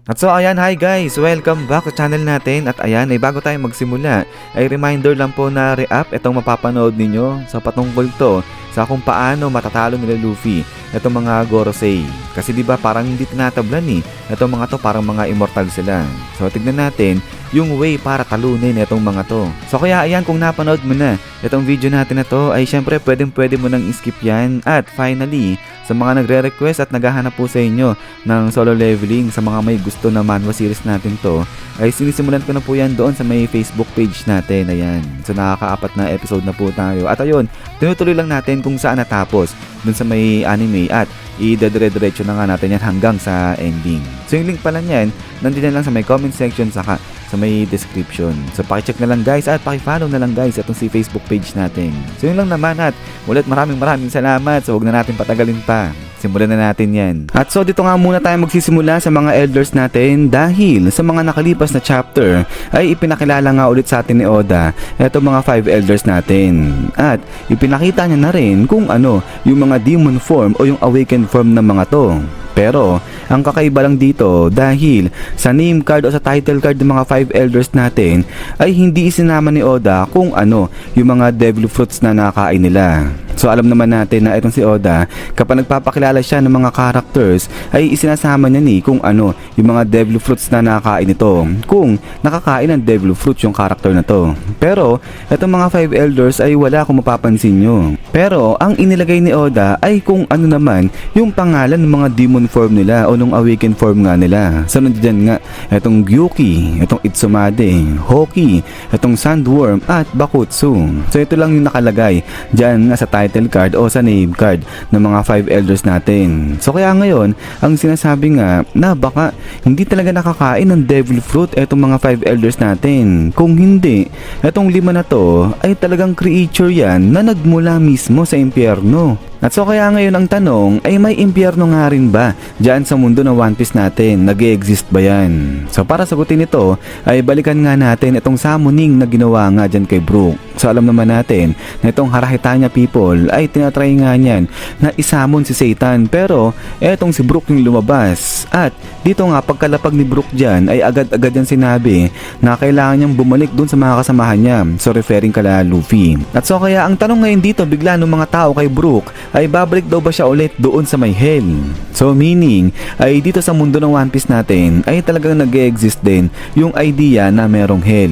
At so ayan, hi guys! Welcome back sa channel natin. At ayan, ay bago tayo magsimula, ay reminder lang po na re-up itong mapapanood ninyo sa patungkol to sa kung paano matatalo nila Luffy itong mga Gorosei. Kasi di ba parang hindi tinatablan itong mga to, parang mga immortal sila. So tignan natin yung way para talunin itong mga to. So kaya ayan, kung napanood mo na itong video natin na to, ay syempre pwede mo nang skip yan. At finally, sa mga nagre-request at naghahanap po sa inyo ng solo leveling, sa mga may gusto na manhwa series natin to, ay sinisimulan ko na po yan doon sa may Facebook page natin. Ayan. So nakaka-4 na episode na po tayo. At ayun, tinutuloy lang natin kung saan natapos dun sa may anime at idadire-diretso na nga natin yan hanggang sa ending. So yung link pala niyan, nandito lang sa may comment section saka sa may description. So pakicheck na lang guys at pakifollow na lang guys itong si Facebook page natin. So yun lang naman at ulit maraming salamat. So huwag na natin patagalin pa. Simulan na natin yan. At so dito nga muna tayo magsisimula sa mga elders natin dahil sa mga nakalipas na chapter ay ipinakilala nga ulit sa atin ni Oda itong mga 5 elders natin. At ipinakita niya na rin kung ano yung mga demon form o yung awakened form ng mga to. Pero, ang kakaiba lang dito dahil sa name card o sa title card ng mga 5 elders natin ay hindi isinama ni Oda kung ano yung mga devil fruits na nakain nila. So alam naman natin na itong si Oda, kapag nagpapakilala siya ng mga characters ay isinasama niya kung ano yung mga devil fruits na nakakain nito, kung nakakain ng devil fruits yung character na to. Pero itong mga 5 elders ay wala kung mapapansin nyo. Pero ang inilagay ni Oda ay kung ano naman yung pangalan ng mga demon form nila o nung awakened form nga nila. So nandiyan nga itong Gyuki, itong Itsumade, Hoki, itong Sandworm at Bakutsu. So ito lang yung nakalagay dyan nga sa title card o sa name card ng mga 5 elders natin. So kaya ngayon, ang sinasabi nga na baka hindi talaga nakakain ng devil fruit etong mga 5 elders natin. Kung hindi, etong 5 na to ay talagang creature yan na nagmula mismo sa impyerno. At so kaya ngayon ang tanong ay may impyerno nga rin ba dyan sa mundo ng One Piece natin? Nag-e-exist ba yan? So para sagutin ito ay balikan nga natin itong summoning na ginawa nga dyan kay Brook. So alam naman natin na itong Harahitanya people ay tinatry nga niyan na isamon si Satan, pero etong si Brook yung lumabas. At dito nga pagkalapag ni Brook dyan ay agad-agad yan sinabi na kailangan niyang bumalik dun sa mga kasamahan niya. So referring kala Luffy. At so kaya ang tanong ngayon dito bigla ng mga tao kay Brook ay babalik daw ba siya ulit doon sa may hell? So meaning ay dito sa mundo ng One Piece natin ay talagang nag-e-exist din yung idea na merong hell.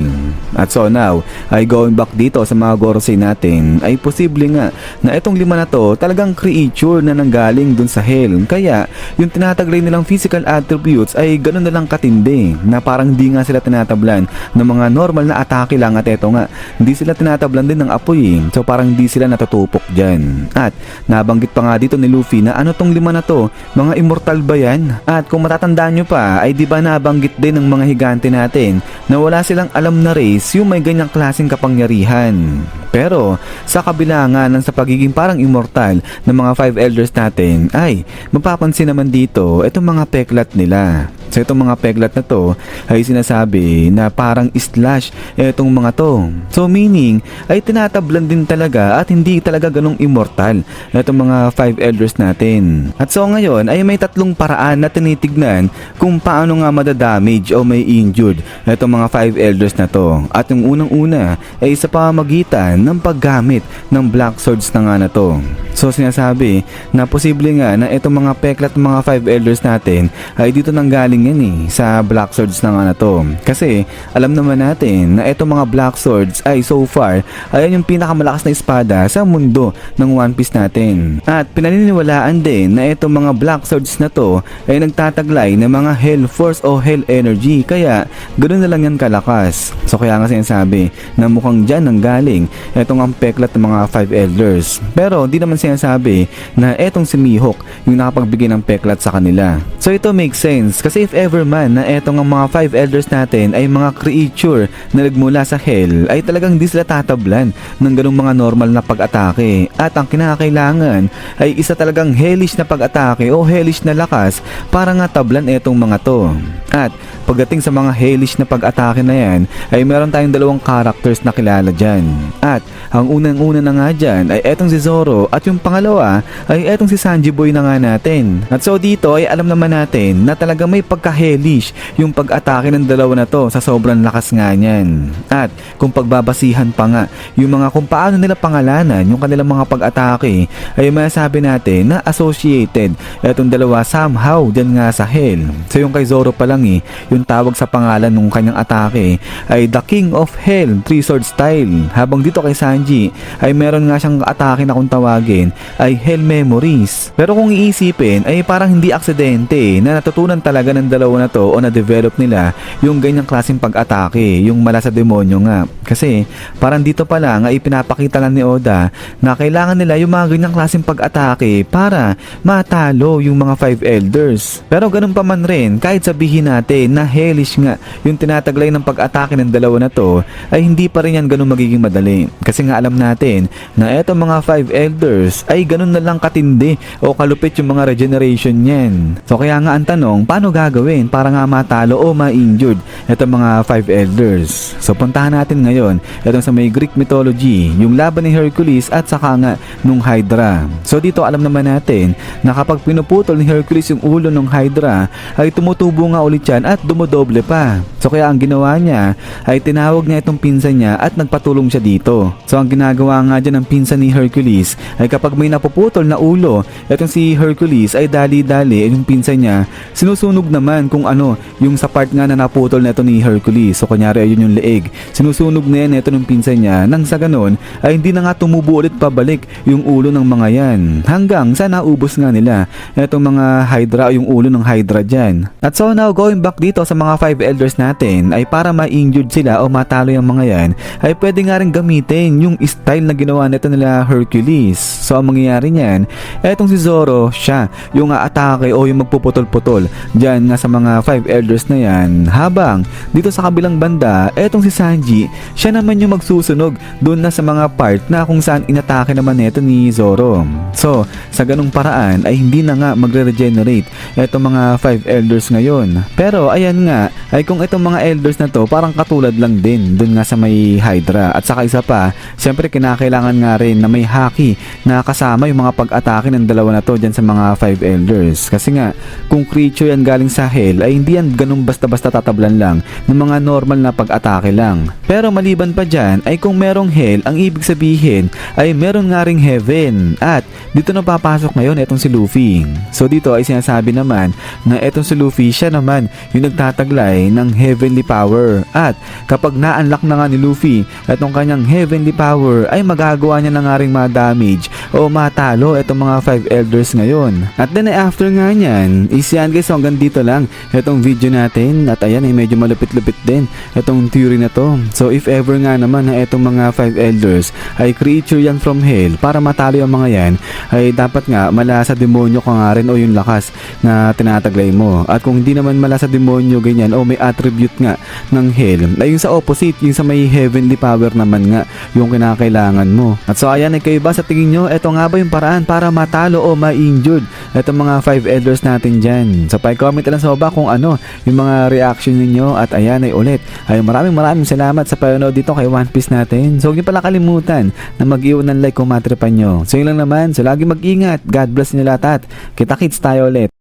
At so now ay going back dito sa mga Gorosei natin ay posible nga na itong 5 na to talagang creature na nanggaling dun sa hell. Kaya yung tinataglay nilang physical attributes ay ganun na lang katindi na parang di nga sila tinatablan ng mga normal na atake lang. At eto nga, hindi sila tinatablan din ng apoy. So parang di sila natutupok dyan. At nabanggit pa nga dito ni Luffy na ano tong 5 na to, mga immortal ba yan? At kung matatandaan nyo pa ay di ba nabanggit din ng mga higante natin na wala silang alam na race yung may ganyang klaseng kapangyarihan. Pero sa kabila nga ng sa pagiging parang immortal ng mga 5 elders natin ay mapapansin naman dito itong mga peklat nila. So itong mga peklat na to ay sinasabi na parang slash itong mga to. So meaning ay tinatablan din talaga at hindi talaga ganong immortal itong mga 5 elders natin. At so ngayon ay may 3 paraan na tinitignan kung paano nga madadamage o may injured itong mga 5 elders na to. At yung unang-una ay sa pamamagitan ng paggamit ng black swords na nga na to. So sinasabi na posible nga na itong mga peklat ng mga 5 elders natin ay dito nanggaling yan sa black swords na nga na to. Kasi alam naman natin na itong mga black swords ay so far ayan yung pinakamalakas na espada sa mundo ng One Piece natin. At pinaniniwalaan din na itong mga black swords na to ay nagtataglay ng mga hell force o hell energy, kaya ganoon na lang yan kalakas. So kaya nga sinasabi na mukhang dyan nanggaling itong ang peklat ng mga 5 elders. Pero di naman sinasabi na etong si Mihawk yung nakapagbigay ng peklat sa kanila. So ito makes sense kasi if ever man na etong ang mga 5 elders natin ay mga creature na nagmula sa hell ay talagang di sila tatablan ng ganung mga normal na pag-atake. At ang kinakailangan ay isa talagang hellish na pag-atake o hellish na lakas para nga tablan etong mga to. At pagdating sa mga hellish na pag-atake na yan ay meron tayong 2 characters na kilala dyan. At ang unang-una na nga dyan ay etong si Zoro at yung pangalawa ay etong si Sanji Boy na nga natin. At so dito ay alam naman natin na talaga may pagka-hellish yung pag-atake ng dalawa na to sa sobrang lakas nga niyan. At kung pagbabasihan pa nga yung mga kung paano nila pangalanan yung kanilang mga pag-atake, ay masasabi natin na associated etong dalawa somehow dyan nga sa Hell. So yung kay Zoro pa lang yung tawag sa pangalan ng kanyang atake ay The King of Hell 3-sword style. Habang dito kay Sanji ay meron nga siyang atake na kung tawagin ay Hell Memories. Pero kung iisipin ay parang hindi aksidente na natutunan talaga ng dalawa na to o na-develop nila yung ganyang klaseng pag-atake, yung mala sa demonyo nga. Kasi parang dito pa lang ay pinapakita lang ni Oda na kailangan nila yung mga ganyang klaseng pag-atake para matalo yung mga 5 elders. Pero ganun pa man rin, kahit sabihin natin na hellish nga yung tinataglay ng pag-atake ng dalawa na to, ay hindi pa rin yan ganun magiging madali. Kasi nga alam natin na etong mga 5 elders ay ganun na lang katindi o kalupit yung mga regeneration niyan. So kaya nga ang tanong, paano gagawin para nga matalo o ma-injured etong mga 5 elders? So puntahan natin ngayon etong sa may Greek mythology, yung laban ni Hercules at saka nga nung Hydra. So dito alam naman natin na kapag pinuputol ni Hercules yung ulo ng Hydra ay tumutubo nga ulit yan at dumodoble pa. So kaya ang ginawa niya ay tinawag niya itong pinsan niya at nagpatulong siya dito. So ang ginagawa nga dyan ng pinsan ni Hercules ay kapag may napuputol na ulo, itong si Hercules ay dali-dali yung pinsan niya sinusunog naman kung ano yung sa part nga na naputol na ito ni Hercules. So kunyari ayun yung leeg, sinusunog na yan ito ng pinsan niya nang sa ganun ay hindi na nga tumubo ulit pabalik yung ulo ng mga yan hanggang sa naubos nga nila itong mga Hydra o yung ulo ng Hydra dyan. At so now going back dito sa mga 5 elders natin ay para ma-injured sila o matalo yung mga yan ay pwede nga rin gamitin yung style na ginawa nito nila Hercules. So ang mangyayari niyan, etong si Zoro siya yung atake o yung magpuputol-putol dyan nga sa mga 5 elders na yan, habang dito sa kabilang banda etong si Sanji siya naman yung magsusunog doon na sa mga part na kung saan inatake naman neto ni Zoro. So sa ganung paraan ay hindi na nga magre-regenerate etong mga 5 elders ngayon. Pero ayan nga ay kung itong mga elders na to parang katulad lang din doon nga sa may Hydra. At saka isa pa, siyempre kinakailangan nga rin na may haki na kasama yung mga pag-atake ng dalawa na to dyan sa mga 5 elders. Kasi nga kung creature yan galing sa Hell ay hindi yan ganun basta-basta tatablan lang ng mga normal na pag-atake lang. Pero maliban pa dyan ay kung merong Hell, ang ibig sabihin ay meron nga ring Heaven. At dito na papasok ngayon etong si Luffy. So dito ay sinasabi naman na etong si Luffy siya naman yung nagtataglay ng heavenly power. At kapag na-unlock na nga ni Luffy etong kanyang heavenly power ay magagawa niya na nga ring ma-damage o matalo etong mga 5 elders ngayon. At then after nga nyan is yan guys, so hanggang dito lang etong video natin. At ayan ay medyo malupit-lupit din etong theory na to. So if ever nga naman na etong mga 5 elders ay creature yan from Hell, para matalo yung mga yan ay dapat nga mala sa demonyo ka nga rin o yung lakas na tinataglay mo. At kung hindi naman mala sa demonyo ganyan o may attribute nga ng Hell ay yung sa opposite, yung sa may heavenly power naman nga yung kinakailangan mo. At so ayan ay kayo ba sa tingin nyo eto nga ba yung paraan para matalo o ma-injured etong mga 5 elders natin dyan? So pa-comment lang sa baba kung ano yung mga reaction ninyo. At ayan ay ulit ay maraming salamat sa panonood dito kay One Piece natin. So huwag niyo pala kalimutan na mag-iwan ng like kung matripan nyo. So yun lang naman, so lagi mag-ingat, God bless niyo lahat at kita-kits tayo ulit.